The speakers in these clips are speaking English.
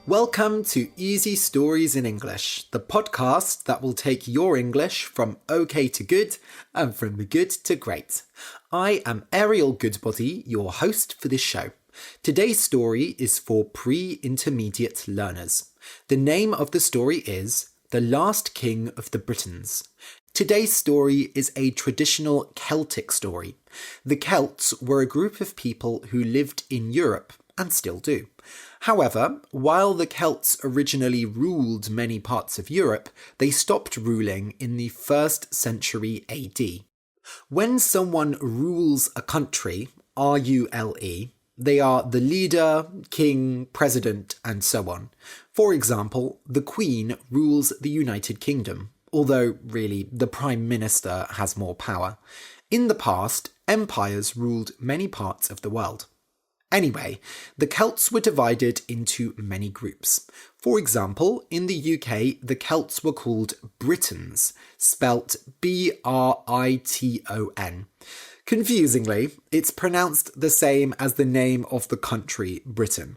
Welcome to Easy Stories in English, the podcast that will take your English from okay to good and from the good to great. I am Ariel Goodbody, your host for this show. Today's story is for pre-intermediate learners. The name of the story is The Last King of the Britons. Today's story is a traditional Celtic story. The Celts were a group of people who lived in Europe and still do. However, while the Celts originally ruled many parts of Europe, they stopped ruling in the 1st century AD. When someone rules a country, R-U-L-E, they are the leader, king, president, and so on. For example, the Queen rules the United Kingdom, although really the Prime Minister has more power. In the past, empires ruled many parts of the world. Anyway, the Celts were divided into many groups. For example, in the UK, the Celts were called Britons, spelt B-R-I-T-O-N. Confusingly, it's pronounced the same as the name of the country, Britain.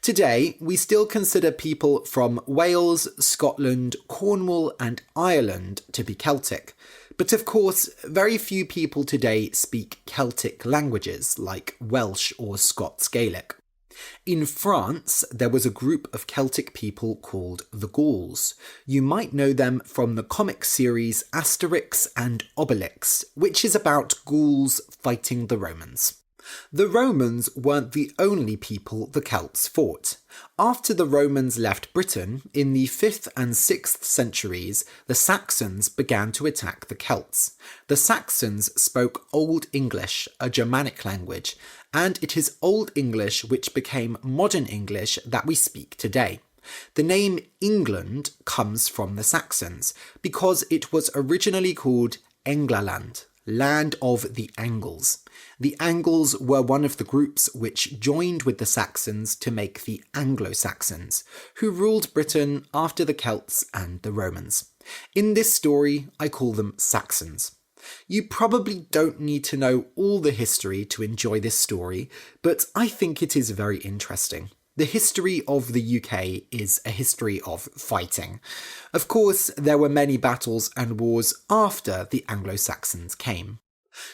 Today, we still consider people from Wales, Scotland, Cornwall, and Ireland to be Celtic. But of course, very few people today speak Celtic languages like Welsh or Scots Gaelic. In France, there was a group of Celtic people called the Gauls. You might know them from the comic series Asterix and Obelix, which is about Gauls fighting the Romans. The Romans weren't the only people the Celts fought. After the Romans left Britain, in the 5th and 6th centuries, the Saxons began to attack the Celts. The Saxons spoke Old English, a Germanic language, and it is Old English which became modern English that we speak today. The name England comes from the Saxons, because it was originally called Englaland, land of the Angles. The Angles were one of the groups which joined with the Saxons to make the Anglo-Saxons, who ruled Britain after the Celts and the Romans. In this story, I call them Saxons. You probably don't need to know all the history to enjoy this story, but I think it is very interesting. The history of the UK is a history of fighting. Of course, there were many battles and wars after the Anglo-Saxons came.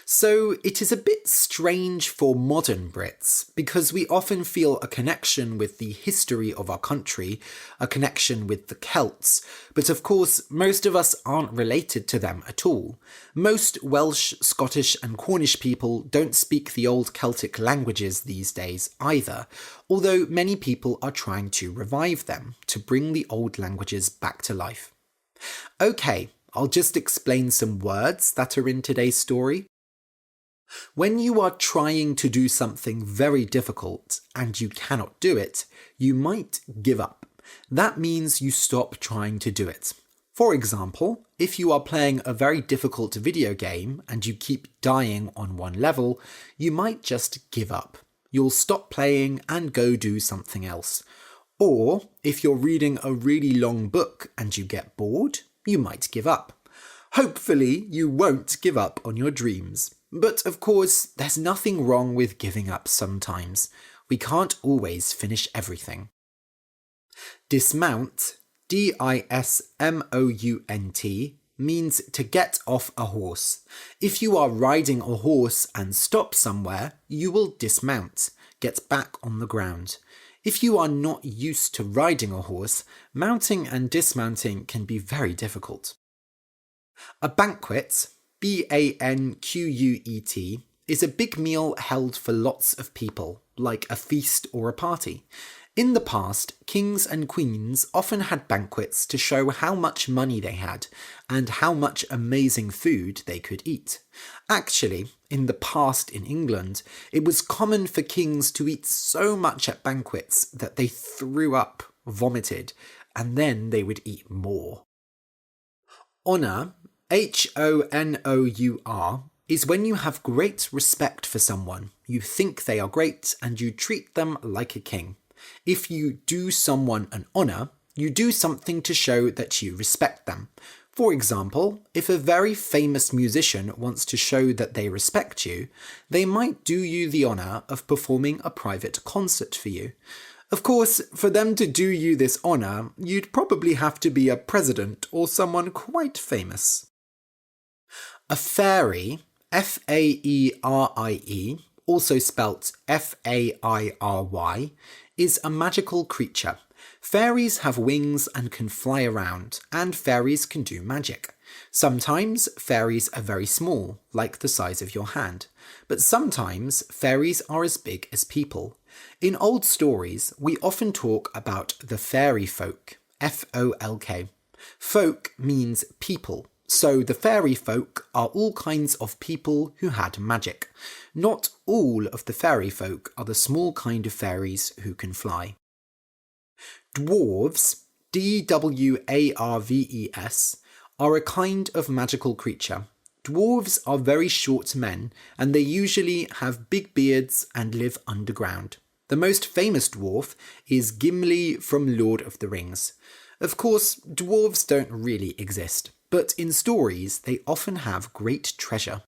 So it is a bit strange for modern Brits because we often feel a connection with the history of our country, a connection with the Celts, but of course most of us aren't related to them at all. Most Welsh, Scottish and Cornish people don't speak the old Celtic languages these days either, although many people are trying to revive them, to bring the old languages back to life. Okay, I'll just explain some words that are in today's story. When you are trying to do something very difficult and you cannot do it, you might give up. That means you stop trying to do it. For example, if you are playing a very difficult video game and you keep dying on one level, you might just give up. You'll stop playing and go do something else. Or, if you're reading a really long book and you get bored, you might give up. Hopefully, you won't give up on your dreams. But of course, there's nothing wrong with giving up sometimes. We can't always finish everything. Dismount, D-I-S-M-O-U-N-T, means to get off a horse. If you are riding a horse and stop somewhere, you will dismount, get back on the ground. If you are not used to riding a horse, mounting and dismounting can be very difficult. A banquet, B-A-N-Q-U-E-T, is a big meal held for lots of people, like a feast or a party. In the past, kings and queens often had banquets to show how much money they had and how much amazing food they could eat. Actually, in the past in England, it was common for kings to eat so much at banquets that they threw up, vomited, and then they would eat more. Honour, H-O-N-O-U-R, is when you have great respect for someone. You think they are great and you treat them like a king. If you do someone an honour, you do something to show that you respect them. For example, if a very famous musician wants to show that they respect you, they might do you the honour of performing a private concert for you. Of course, for them to do you this honour, you'd probably have to be a president or someone quite famous. A fairy, F-A-E-R-I-E, also spelt F-A-I-R-Y, is a magical creature. Fairies have wings and can fly around, and fairies can do magic. Sometimes fairies are very small, like the size of your hand, but sometimes fairies are as big as people. In old stories, we often talk about the fairy folk, F-O-L-K. Folk means people, so the fairy folk are all kinds of people who had magic. Not all of the fairy folk are the small kind of fairies who can fly. Dwarves, D-W-A-R-V-E-S, are a kind of magical creature. Dwarves are very short men, and they usually have big beards and live underground. The most famous dwarf is Gimli from Lord of the Rings. Of course, dwarves don't really exist, but in stories they often have great treasure.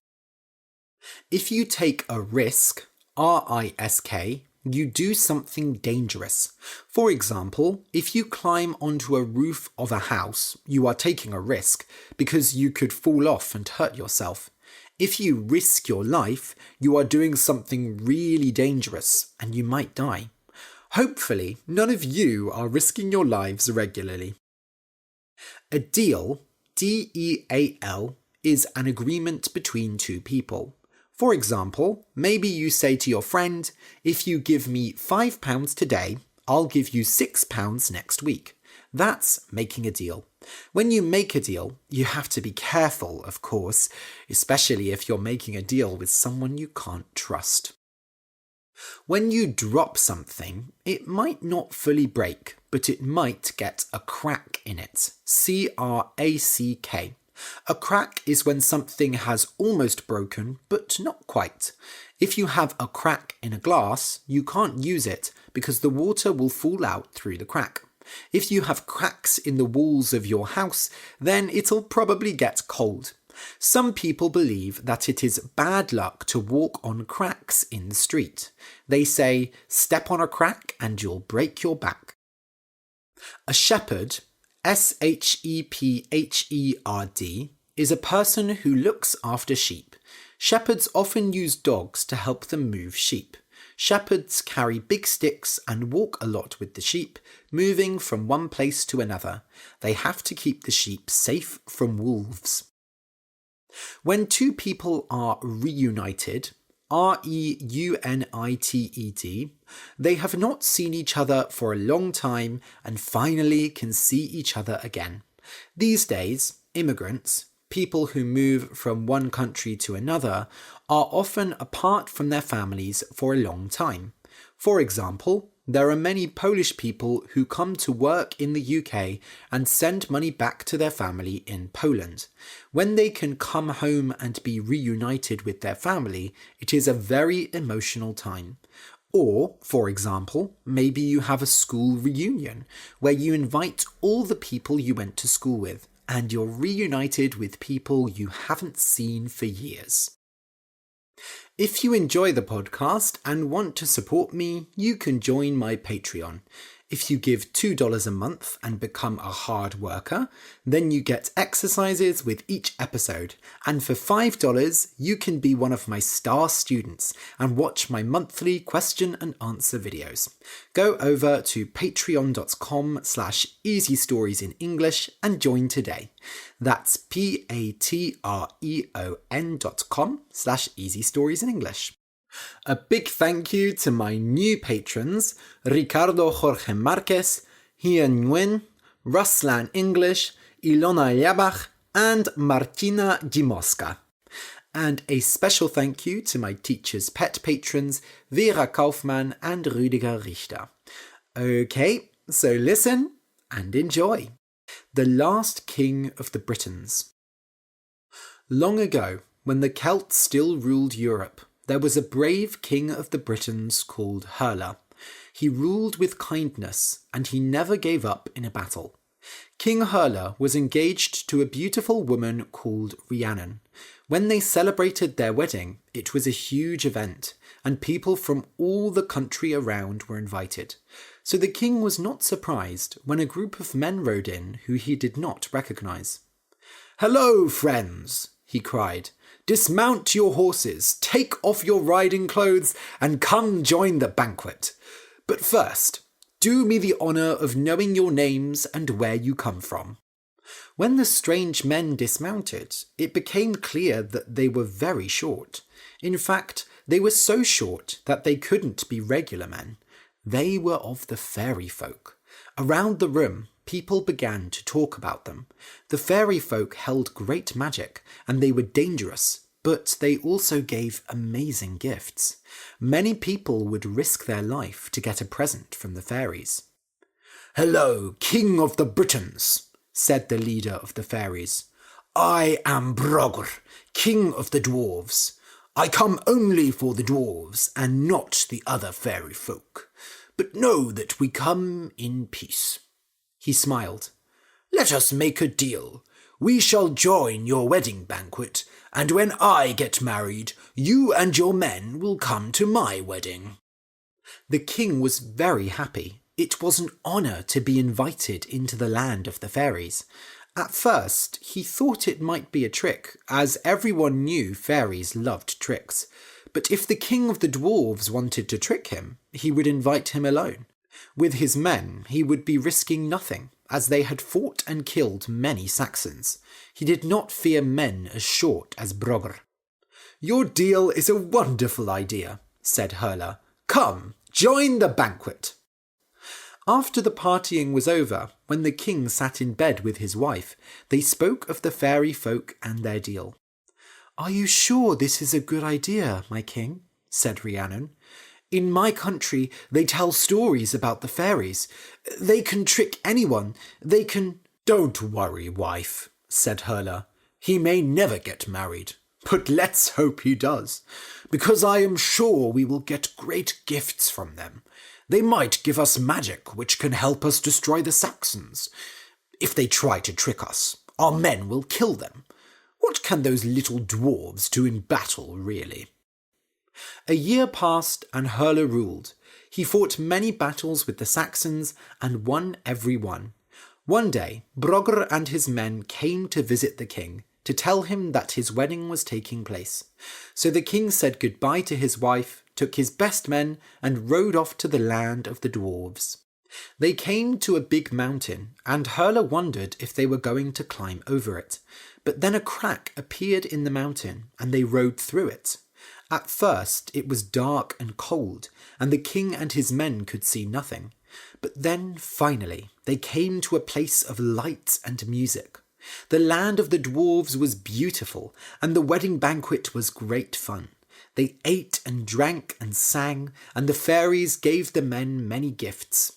If you take a risk, R-I-S-K, you do something dangerous. For example, if you climb onto a roof of a house, you are taking a risk because you could fall off and hurt yourself. If you risk your life, you are doing something really dangerous and you might die. Hopefully, none of you are risking your lives regularly. A deal, D-E-A-L, is an agreement between two people. For example, maybe you say to your friend, if you give me £5 today, I'll give you £6 next week. That's making a deal. When you make a deal, you have to be careful, of course, especially if you're making a deal with someone you can't trust. When you drop something, it might not fully break, but it might get a crack in it. C-R-A-C-K. A crack is when something has almost broken, but not quite. If you have a crack in a glass, you can't use it because the water will fall out through the crack. If you have cracks in the walls of your house, then it'll probably get cold. Some people believe that it is bad luck to walk on cracks in the street. They say, step on a crack and you'll break your back. A shepherd, S-H-E-P-H-E-R-D, is a person who looks after sheep. Shepherds often use dogs to help them move sheep. Shepherds carry big sticks and walk a lot with the sheep, moving from one place to another. They have to keep the sheep safe from wolves. When two people are reunited, R-E-U-N-I-T-E-D, they have not seen each other for a long time and finally can see each other again. These days, immigrants, people who move from one country to another, are often apart from their families for a long time. For example, there are many Polish people who come to work in the UK and send money back to their family in Poland. When they can come home and be reunited with their family, it is a very emotional time. Or, for example, maybe you have a school reunion where you invite all the people you went to school with and you're reunited with people you haven't seen for years. If you enjoy the podcast and want to support me, you can join my Patreon. If you give $2 a month and become a hard worker, then you get exercises with each episode. And for $5, you can be one of my star students and watch my monthly question and answer videos. Go over to patreon.com/easystoriesinenglish and join today. That's patreon.com/easystoriesinenglish. A big thank you to my new patrons, Ricardo Jorge Marquez, Hien Nguyen, Ruslan English, Ilona Liabach, and Martina Gimoska. And a special thank you to my teacher's pet patrons, Vera Kaufmann and Rüdiger Richter. Okay, so listen and enjoy. The Last King of the Britons. Long ago, when the Celts still ruled Europe, there was a brave king of the Britons called Herla. He ruled with kindness, and he never gave up in a battle. King Herla was engaged to a beautiful woman called Rhiannon. When they celebrated their wedding, it was a huge event, and people from all the country around were invited. So the king was not surprised when a group of men rode in who he did not recognise. "Hello, friends," he cried. "Dismount your horses, take off your riding clothes, and come join the banquet. But first, do me the honour of knowing your names and where you come from." When the strange men dismounted, it became clear that they were very short. In fact, they were so short that they couldn't be regular men. They were of the fairy folk. Around the room, people began to talk about them. The fairy folk held great magic, and they were dangerous, but they also gave amazing gifts. Many people would risk their life to get a present from the fairies. "Hello, King of the Britons," said the leader of the fairies. "I am Brogr, King of the dwarves. I come only for the dwarves and not the other fairy folk. But know that we come in peace." He smiled. "Let us make a deal. We shall join your wedding banquet, and when I get married, you and your men will come to my wedding." The king was very happy. It was an honour to be invited into the land of the fairies. At first, he thought it might be a trick, as everyone knew fairies loved tricks. But if the king of the dwarves wanted to trick him, he would invite him alone. With his men, he would be risking nothing, as they had fought and killed many Saxons. He did not fear men as short as Brogr. "Your deal is a wonderful idea," said Herla. "Come, join the banquet." After the partying was over, when the king sat in bed with his wife, they spoke of the fairy folk and their deal. "Are you sure this is a good idea, my king?" said Rhiannon. "In my country, they tell stories about the fairies. They can trick anyone. They can—" "Don't worry, wife," said Herla. "He may never get married, but let's hope he does, because I am sure we will get great gifts from them. They might give us magic which can help us destroy the Saxons. If they try to trick us, our men will kill them. What can those little dwarves do in battle, really?" A year passed and Herla ruled. He fought many battles with the Saxons and won every one. One day, Brogr and his men came to visit the king, to tell him that his wedding was taking place. So the king said goodbye to his wife, took his best men, and rode off to the land of the dwarves. They came to a big mountain, and Herla wondered if they were going to climb over it. But then a crack appeared in the mountain, and they rode through it. At first it was dark and cold, and the king and his men could see nothing. But then, finally, they came to a place of light and music. The land of the dwarves was beautiful, and the wedding banquet was great fun. They ate and drank and sang, and the fairies gave the men many gifts.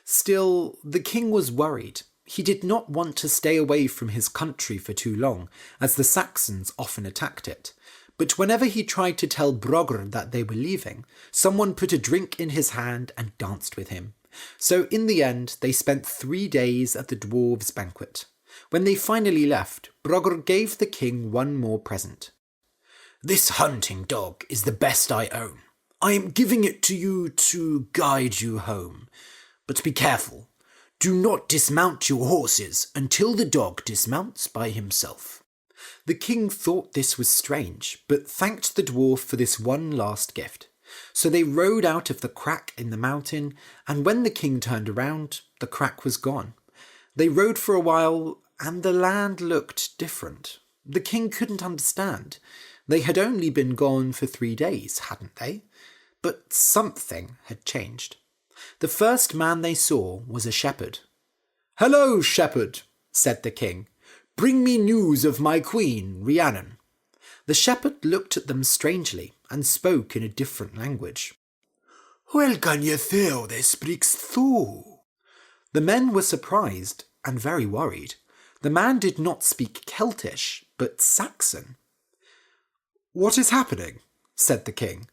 Still, the king was worried. He did not want to stay away from his country for too long, as the Saxons often attacked it. But whenever he tried to tell Brogr that they were leaving, someone put a drink in his hand and danced with him. So in the end, they spent 3 days at the dwarves' banquet. When they finally left, Brogr gave the king one more present. "This hunting dog is the best I own. I am giving it to you to guide you home. But be careful. Do not dismount your horses until the dog dismounts by himself." The king thought this was strange, but thanked the dwarf for this one last gift. So they rode out of the crack in the mountain, and when the king turned around, the crack was gone. They rode for a while, and the land looked different. The king couldn't understand. They had only been gone for 3 days, hadn't they? But something had changed. The first man they saw was a shepherd. "Hello, shepherd," said the king. "Bring me news of my queen, Rhiannon." The shepherd looked at them strangely and spoke in a different language. "Well, can you tell they speaks thou?" The men were surprised and very worried. The man did not speak Celtish, but Saxon. "What is happening?" said the king.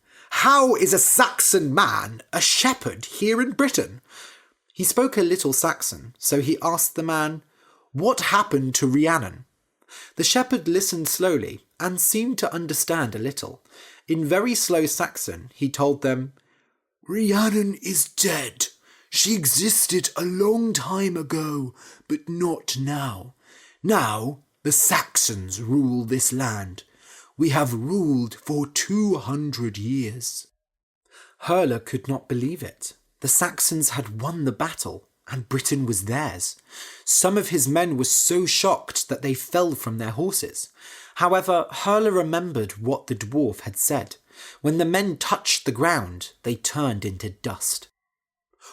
"How is a Saxon man a shepherd here in Britain?" He spoke a little Saxon, so he asked the man, "What happened to Rhiannon?" The shepherd listened slowly and seemed to understand a little. In very slow Saxon, he told them, "Rhiannon is dead. She existed a long time ago, but not now. Now the Saxons rule this land. We have ruled for 200 years. Herla could not believe it. The Saxons had won the battle, and Britain was theirs. Some of his men were so shocked that they fell from their horses. However, Herla remembered what the dwarf had said. When the men touched the ground, they turned into dust.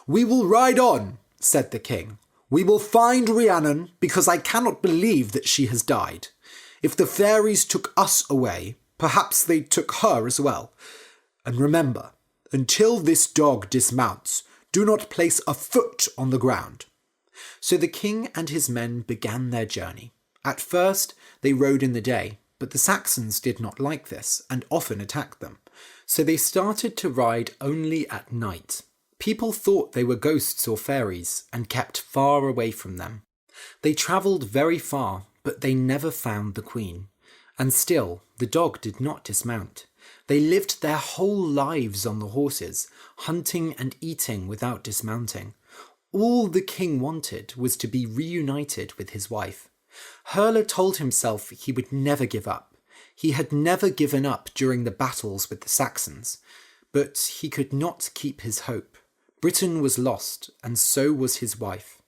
"We will ride on," said the king. "We will find Rhiannon, because I cannot believe that she has died. If the fairies took us away, perhaps they took her as well. And remember, until this dog dismounts, do not place a foot on the ground." So the king and his men began their journey. At first, they rode in the day, but the Saxons did not like this and often attacked them. So they started to ride only at night. People thought they were ghosts or fairies and kept far away from them. They travelled very far, but they never found the queen. And still, the dog did not dismount. They lived their whole lives on the horses, hunting and eating without dismounting. All the king wanted was to be reunited with his wife. Herla told himself he would never give up. He had never given up during the battles with the Saxons. But he could not keep his hope. Britain was lost, and so was his wife.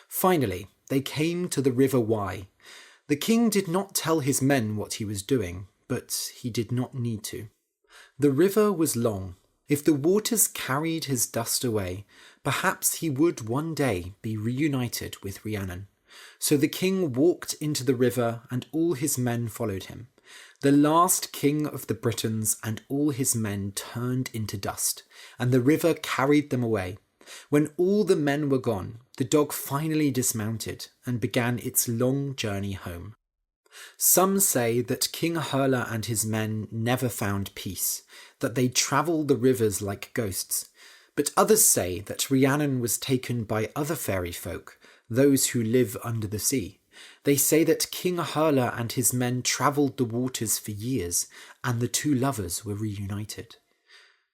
Finally, they came to the River Wye. The king did not tell his men what he was doing, but he did not need to. The river was long. If the waters carried his dust away, perhaps he would one day be reunited with Rhiannon. So the king walked into the river and all his men followed him. The last king of the Britons and all his men turned into dust, and the river carried them away. When all the men were gone, the dog finally dismounted and began its long journey home. Some say that King Herla and his men never found peace, that they travelled the rivers like ghosts. But others say that Rhiannon was taken by other fairy folk, those who live under the sea. They say that King Herla and his men travelled the waters for years, and the two lovers were reunited.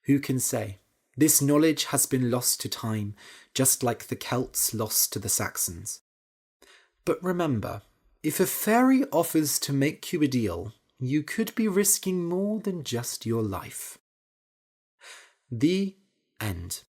Who can say? This knowledge has been lost to time, just like the Celts lost to the Saxons. But remember, if a fairy offers to make you a deal, you could be risking more than just your life. The end.